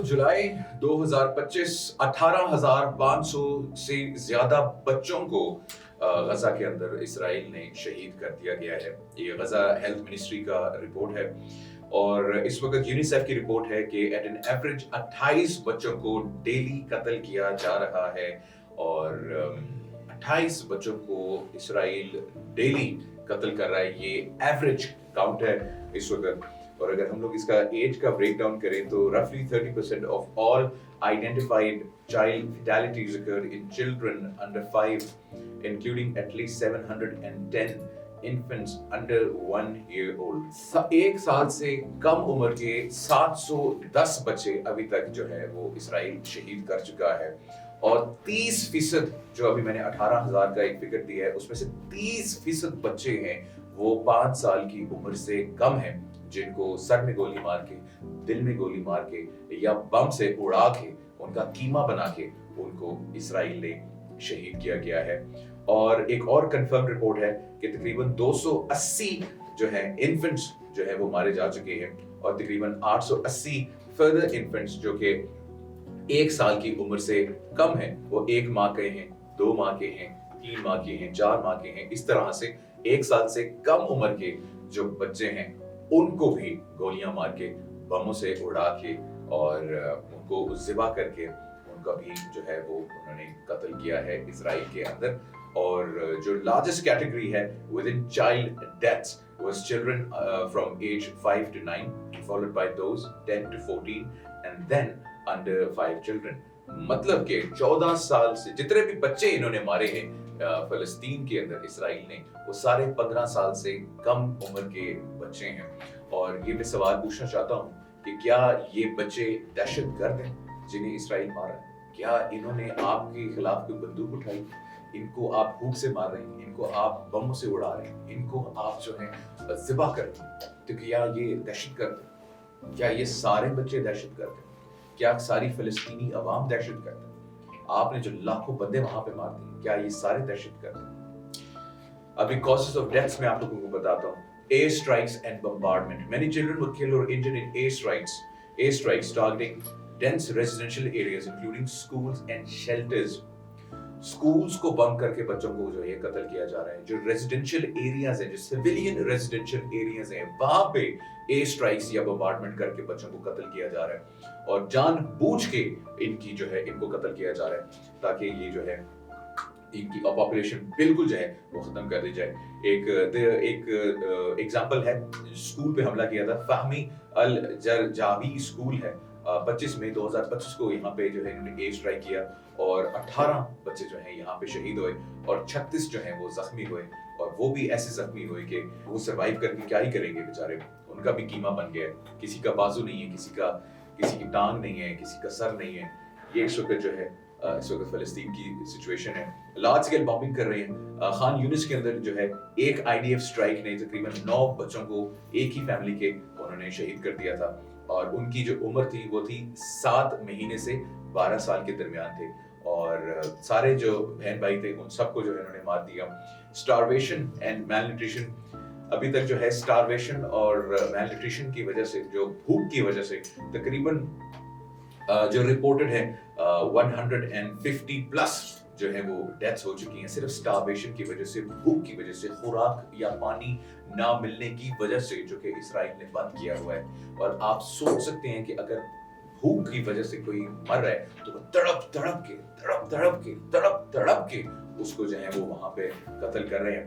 जुलाई 2025 18,500 से ज्यादा बच्चों को गजा के अंदर इसराइल ने शहीद कर दिया गया है। ये गजा हेल्थ मिनिस्ट्री का रिपोर्ट है और इस वक्त यूनिसेफ की रिपोर्ट है कि एट एन एवरेज 28 बच्चों को डेली कत्ल किया जा रहा है और 28 बच्चों को इसराइल डेली कत्ल कर रहा है। ये एवरेज काउंट है इस वक्त। और अगर हम लोग इसका एज का ब्रेक डाउन करें तो रफली 30% of all identified child fatalities occurred in children under 5, including at least 710 infants under 1 year old। एक साल से कम उम्र के 710 बच्चे अभी तक जो है वो इसराइल शहीद कर चुका है और 30% जो अभी मैंने 18,000 का एक फिगर दिया है उसमें से 30% बच्चे हैं वो 5 साल की उम्र से कम हैं, जिनको सर में गोली मार के, दिल में गोली मार के या बम से उड़ा के, उनका कीमा बना के उनको इसराइल ने शहीद किया गया है। और एक और कंफर्म रिपोर्ट है कि तकरीबन 280 जो है इन्फेंट्स जो है वो मारे जा चुके हैं और तकरीबन 880 फर्दर इन्फेंट्स जो कि 1 साल की उम्र से कम है वो 1 माह के हैं, 2 माह के हैं, 3 माह के हैं, 4 माह के हैं। इस तरह से 1 साल से कम उम्र के जो बच्चे हैं उनको भी गोलियां मार के, बमों से उड़ा के और उनको ज़िबा करके उनका भी जो है वो उन्होंने कत्ल किया है इसराइल के अंदर। और जो लार्जेस्ट कैटेगरी है with in child deaths was children from age 5 to 9 followed by those 10 to 14 and then under 5 children। मतलब कि 14 साल से जितने भी बच्चे इन्होंने मारे हैं फलस्तीन के अंदर इसराइल ने, वो सारे 15 साल से कम उम्र के बच्चे हैं। और ये मैं सवाल पूछना चाहता हूँ कि क्या ये बच्चे दहशतगर्द हैं जिन्हें इसराइल मारा? क्या इन्होंने आपके खिलाफ कोई बंदूक उठाई? इनको आप हुक से मार रहे हैं, इनको आप बमों से उड़ा रहे हैं, इनको आप जो है ज़िबा कर रहे हैं, तो क्या ये दहशतगर्द है? क्या ये सारे बच्चे दहशतगर्द हैं? क्या सारी फलस्तीनी अवाम दहशतगर्द है? आपने जो लाखों बंदे वहां पे मार दिए, क्या ये सारे दहशतगर्द हैं? अभी कॉजेस ऑफ डेथ्स में आप लोगों को बताता हूँ। Air strikes and bombardment, many children were killed और injured in air strikes targeting dense residential areas including schools and shelters। Schools को बम करके बच्चों को जो है कत्ल किया जा रहा है। जो रेजिडेंशियल एरियाज हैं, जो सिविलियन रेजिडेंशियल एरियाज हैं, वहां पे एयर स्ट्राइक्स या बम्बार्डमेंट करके बच्चों को कत्ल किया जा रहा है और जानबूझ के इनकी जो है इनको कत्ल किया जा रहा है ताकि ये जो है इनकी पॉपुलेशन बिल्कुल जो है वो खत्म कर दी जाए। एक एग्जांपल है, स्कूल पे हमला किया था, फाहमी अल जरजावी स्कूल है, 25 मई 2025 को यहाँ पे जो है इन्होंने एयर स्ट्राइक किया और 18 बच्चे जो हैं यहाँ पे शहीद हुए और 36 जो हैं वो जख्मी हुए और वो भी ऐसे जख्मी हुए कि वो सरवाइव करके क्या ही करेंगे बेचारे, उनका भी कीमा बन गया है। किसी का बाजू नहीं है, किसी की टांग नहीं है, किसी का सर नहीं है। ये इस वक्त जो है इस वक्त फलस्तीन की सिचुएशन है। लार्ज स्केल बॉम्बिंग कर रहे हैं। खान यूनिस के अंदर जो है एक IDF स्ट्राइक ने तकरीबन 9 बच्चों को एक ही फैमिली के उन्होंने शहीद कर दिया था और उनकी जो उम्र थी वो थी 7 महीने से 12 साल के दरमियान थे और सारे जो बहन भाई थे उन सबको जो है उन्होंने मार दिया। स्टारवेशन एंड मैलन्यूट्रिशन, अभी तक जो है स्टारवेशन और मैलन्यूट्रिशन की वजह से, जो भूख की वजह से तकरीबन जो रिपोर्टेड है 150 प्लस जो है वो डेथ्स हो चुकी हैं सिर्फ स्टारवेशन की वजह से, भूख की वजह से, खुराक या पानी ना मिलने की वजह से, जो कि इसराइल ने बंद किया हुआ है। और आप सोच सकते हैं कि अगर भूख की वजह से कोई मर रहा है तो वो तड़प के उसको जो है वो वहां पे कत्ल कर रहे हैं।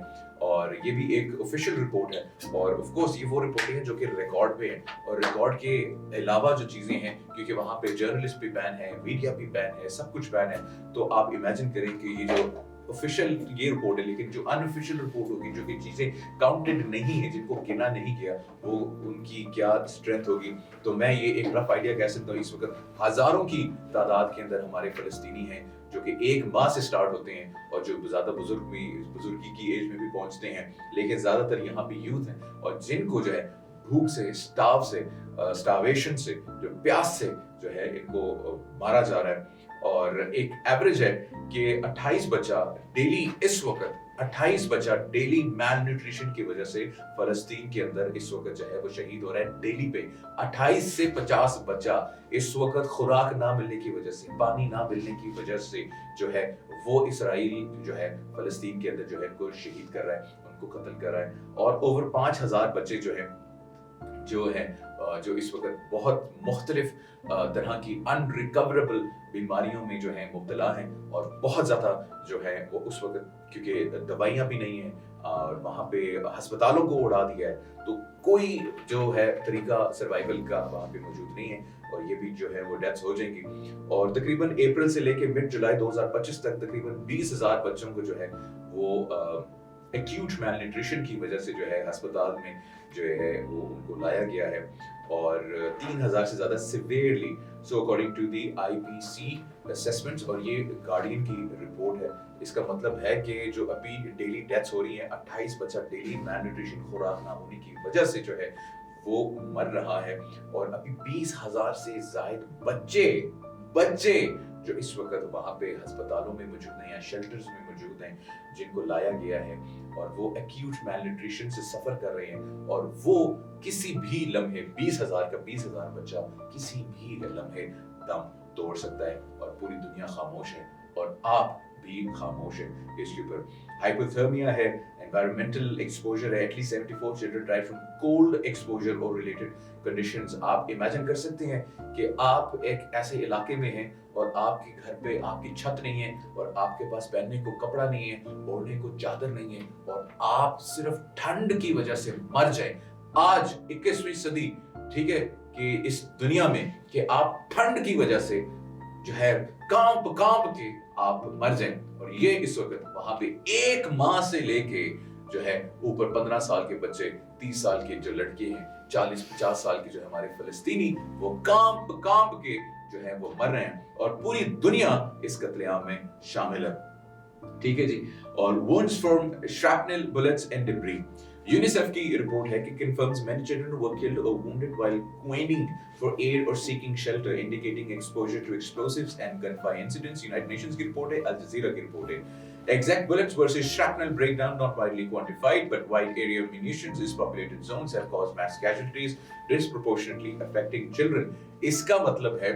और ये भी एक ऑफिशियल रिपोर्ट है और ऑफ कोर्स ये वो रिपोर्टें हैं जो कि रिकॉर्ड पे है और रिकॉर्ड के अलावा जो चीजें हैं, क्योंकि वहां पे जर्नलिस्ट भी बैन है, मीडिया भी बैन है, सब कुछ बैन है, तो आप इमेजिन करें कि ये जो ऑफिशियल ये रिपोर्ट है, लेकिन जो अनऑफिशियल रिपोर्ट होगी, जो कि चीजें काउंटेड नहीं है, जिनको गिना नहीं गया, वो उनकी क्या स्ट्रेंथ होगी। तो मैं ये एक रफ आइडिया कह सकता हूँ, इस वक्त हजारों की तादाद के अंदर हमारे फलस्तीनी हैं जो कि 1 माह से स्टार्ट होते हैं और जो ज्यादा बुजुर्गी की एज में भी पहुंचते हैं, लेकिन ज्यादातर यहाँ पे यूथ हैं और जिनको जो है भूख से, स्टारवेशन से, जो प्यास से जो है इनको मारा जा रहा है। और एक एवरेज है कि 28 बच्चा डेली इस वक्त 28 बच्चा डेली मैल न्यूट्रिशन की वजह से फलस्तीन के अंदर इस वक्त जो है वो शहीद हो रहा है डेली पे। 28 से 50 बच्चा इस वक्त खुराक ना मिलने की वजह से, पानी ना मिलने की वजह से जो है वो इसराइल जो है फलस्तीन के अंदर जो है उनको शहीद कर रहा है, उनको कत्ल कर रहा है। और ओवर 5000 बच्चे जो है जो इस वक्त बहुत मुख्तलिफ तरह की अनरिकवरेबल बीमारियों में जो है मुब्तला हैं और बहुत ज़्यादा जो है वो उस वक्त, क्योंकि दवाइयाँ भी नहीं हैं और वहाँ पे अस्पतालों को उड़ा दिया है, तो कोई जो है तरीका सर्वाइवल का वहाँ पे मौजूद नहीं है और ये भी जो है वो डेथ्स हो जाएंगी। और तकरीबन अप्रैल से लेके मिड जुलाई 2025 तक तकरीबन 20,000 बच्चों को जो है वो एक्यूट मैलन्यूट्रिशन की वजह से जो है अस्पताल में जो है वो उनको लाया गया है और 3,000 से ज्यादा severely, so according to the IPC assessments, और ये गार्डियन की रिपोर्ट है। इसका मतलब है कि जो अभी डेली डेथ्स हो रही हैं, 28 बच्चा डेली मैलन्यूट्रिशन खुराक ना होने की वजह से जो है वो मर रहा है और अभी 20,000 से ज्यादा बच्चे जो इस वक्त वहाँ पे अस्पतालों में मौजूद हैं या शेल्टर्स में मौजूद हैं, जिनको लाया गया है और वो एक्यूट मैलन्यूट्रिशन से सफर कर रहे हैं और वो किसी भी लम्हे 20,000 बच्चा किसी भी लम्हे दम तोड़ सकता है और पूरी दुनिया खामोश है और आप भी खामोश है इसके ऊपर। हाइपोथर्मिया है, एनवायरमेंटल एक्सपोजर है, at least 74 children died from cold exposure और रिलेटेड कंडीशंस। आप इमेजिन कर सकते हैं कि आप एक ऐसे इलाके में हैं और आपके घर पे आपकी छत नहीं है और आपके पास पहनने को कपड़ा नहीं है, ओढ़ने को चादर नहीं है और आप सिर्फ ठंड की वजह से मर जाएं। आज 21वीं सदी, ठीक है, कि इस दुनिया में कि आप ठंड की वजह से जो है कांप के आप मर जाएं और ये इस वक्त वहां पे 1 माह से लेके जो है ऊपर 15 साल के बच्चे, 30 साल के जो लड़के हैं, 40-50 साल के जो हमारे फलस्तीनी, वो कांप के जो है वो मर रहे हैं और पूरी दुनिया इस कत्लेआम में शामिल है। ठीक है जी। और wounds from shrapnel, bullets and debris. UNICEF की रिपोर्ट है कि confirms many children were killed or wounded while cavorting for aid or seeking shelter, indicating exposure to explosives and gunfire incidents. United Nations की report है, Al Jazeera की report है। Exact bullets versus shrapnel breakdown not widely quantified, but wide area munitions in populated zones have caused mass casualties, disproportionately affecting children. इसका मतलब है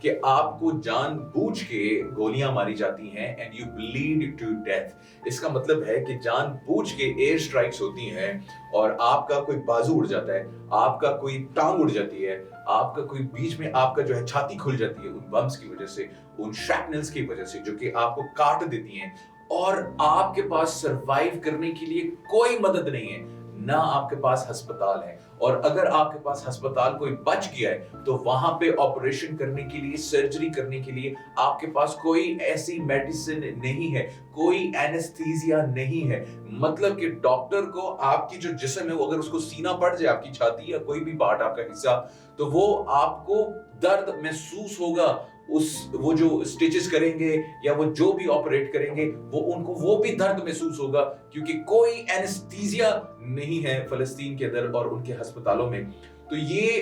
कि आपको जानबूझ के गोलियां मारी जाती हैं and you bleed to death. इसका मतलब है कि जानबूझ के एयर स्ट्राइक्स होती हैं और आपका कोई बाजू उड़ जाता है, आपका कोई टांग उड़ जाती है, आपका कोई बीच में आपका जो है छाती खुल जाती है उन बम्स की वजह से, उन शैकनल्स की वजह से जो कि आपको काट देती हैं और आपके पास सरवाइव करने के लिए कोई मदद नहीं है, ना आपके पास अस्पताल है। और अगर आपके पास अस्पताल कोई बच गया है तो वहां पे ऑपरेशन करने के लिए, सर्जरी करने के लिए आपके पास कोई ऐसी मेडिसिन नहीं है, कोई एनेस्थीसिया नहीं है। मतलब कि डॉक्टर को आपकी जो जिस्म है वो अगर उसको सीना पड़ जाए, आपकी छाती या कोई भी पार्ट आपका हिस्सा, तो वो आपको दर्द महसूस होगा। वो जो स्टिचेस करेंगे या वो जो भी ऑपरेट करेंगे उनको वो भी दर्द महसूस होगा क्योंकि कोई एनेस्थीसिया नहीं है फलस्तीन के अंदर और उनके अस्पतालों में। तो ये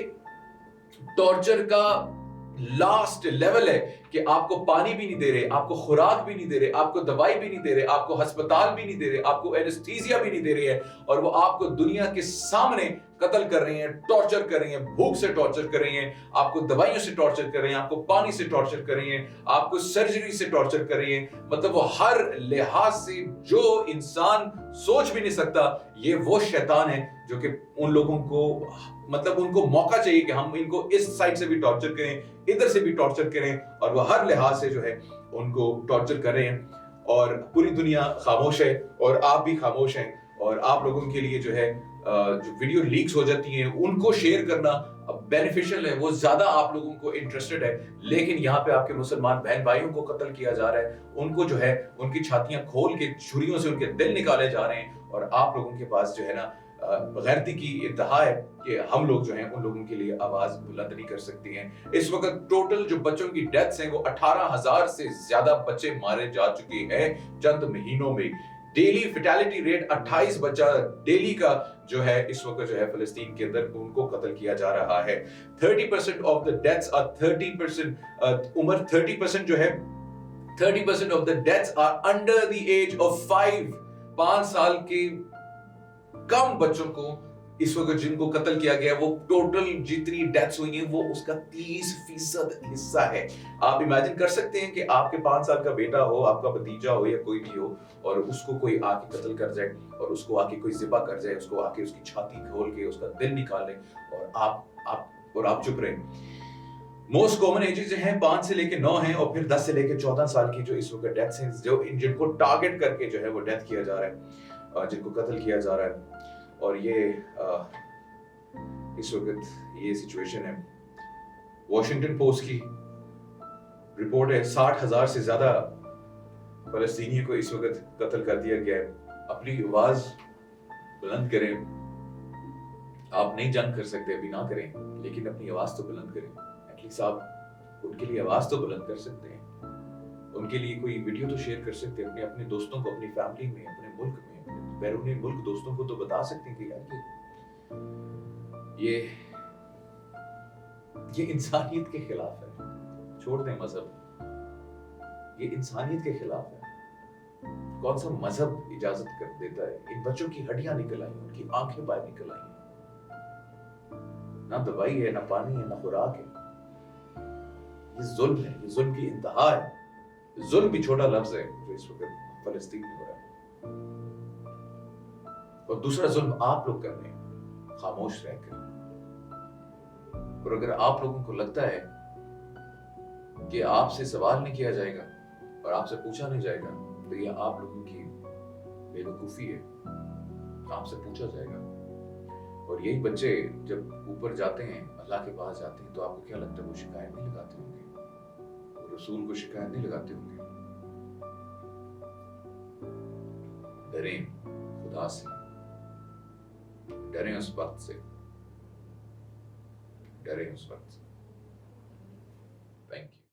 टॉर्चर का लास्ट लेवल है कि आपको पानी भी नहीं दे रहे, आपको खुराक भी नहीं दे रहे, आपको दवाई भी नहीं दे रहे, आपको अस्पताल भी नहीं दे रहे, आपको एनेस्थीसिया भी नहीं दे रही है और वो आपको दुनिया के सामने कत्ल कर रही हैं, टॉर्चर कर रही हैं, भूख से टॉर्चर कर रही हैं, आपको दवाइयों से टॉर्चर कर रही हैं, आपको पानी से टॉर्चर कर रही हैं, आपको सर्जरी से टॉर्चर कर रही हैं। मतलब वो हर लिहाज से जो इंसान सोच भी नहीं सकता, ये वो शैतान है जो कि उन लोगों को मतलब उनको मौका चाहिए कि हम इनको इस साइड से भी टॉर्चर करें, इधर से भी टॉर्चर करें और वो हर लिहाज से जो है उनको टॉर्चर कर रहे हैं और पूरी दुनिया खामोश है और आप भी खामोश हैं। और आप लोगों के लिए जो है जो वीडियो लीक्स हो जाती हैं उनको शेयर करना बेनिफिशियल है, वो ज्यादा आप लोगों को इंटरेस्टेड है। लेकिन यहाँ पे आपके मुसलमान बहन भाइयों को कत्ल किया जा रहा है, उनको जो है उनकी छातियां खोल के छुरियों से उनके दिल निकाले जा रहे हैं और आप लोगों के पास जो है ना गैरती की इंतहा है कि हम लोग जो हैं उन लोगों के लिए आवाज बुलंद नहीं कर सकती हैं। इस वक्त टोटल जो बच्चों की डेथ्स हैं वो 18,000 से ज्यादा बच्चे मारे जा चुके हैं चंद महीनों में। डेली फैटेलिटी रेट 28 बच्चा डेली का जो है इस वक्त जो है फलस्तीन के अंदर उनको कत्ल किया जा रहा है। 30% ऑफ द डेथ्स आर 30% उम्र 30% जो है 30% of the deaths are under the age of 5। 5 साल के कम बच्चों को इस वक्त जिनको कत्ल किया गया, वो टोटल जितनी डेथ्स हुई हैं वो उसका 30% हिस्सा है। आप इमेजिन कर सकते हैं कि आपके 5 साल का बेटा हो, आपका भतीजा हो या कोई भी हो, और उसको कोई आके कत्ल कर जाए, और उसको आके कोई ज़िबा कर जाए, उसको आके उसकी छाती खोल के उसका दिल निकाल ले, और आप चुप रहे। मोस्ट कॉमन एजेस जो हैं 5 से लेके 9 हैं, और फिर 10 से लेके 14 साल की जो इस वक्त डेथ्स हैं, जो जिनको टारगेट करके जो है वो डेथ किया जा रहा है, जिनको कत्ल किया जा रहा है। और ये इस वक्त ये सिचुएशन है। वॉशिंगटन पोस्ट की रिपोर्ट है 60,000 से ज्यादा फलस्तीनियों को इस वक्त कत्ल कर दिया गया है। अपनी आवाज बुलंद करें। आप नहीं जंग कर सकते, अभी ना करें, लेकिन अपनी आवाज तो बुलंद करें। एटलीस्ट आप उनके लिए आवाज तो बुलंद कर सकते हैं। उनके लिए कोई वीडियो तो शेयर कर सकते हैं, अपने अपने दोस्तों को, अपनी फैमिली में, अपने मुल्क में, बैरूनी मुल्क दोस्तों को तो बता सकते हैं कि यार ये इंसानियत के खिलाफ है। छोड़ दें मजहब, ये इंसानियत के खिलाफ है। कौन सा मजहब इजाजत कर देता है? इन बच्चों की हड्डियां निकल आई, उनकी आंखें बाहर निकल आई, ना दवाई है, ना पानी है, ना खुराक है। ये जुल्म है, ये जुल्म की इंतहा है। जुल्म भी छोटा लफ्ज है जो इस वक्त फलस्तीन में हो रहा है। और दूसरा जुल्म आप लोग कर रहे हैं खामोश रहकर। और अगर आप लोगों को लगता है कि आपसे सवाल नहीं किया जाएगा और आपसे पूछा नहीं जाएगा, तो ये आप लोगों की बेवकूफी है। आपसे पूछा जाएगा। और यही बच्चे जब ऊपर जाते हैं, अल्लाह के पास जाते हैं, तो आपको क्या लगता है वो शिकायत नहीं लगाते होंगे? वो रसूल को शिकायत नहीं लगाते होंगे? डरें खुदा से, डरें उस वक्त से, डरें उस वक्त से।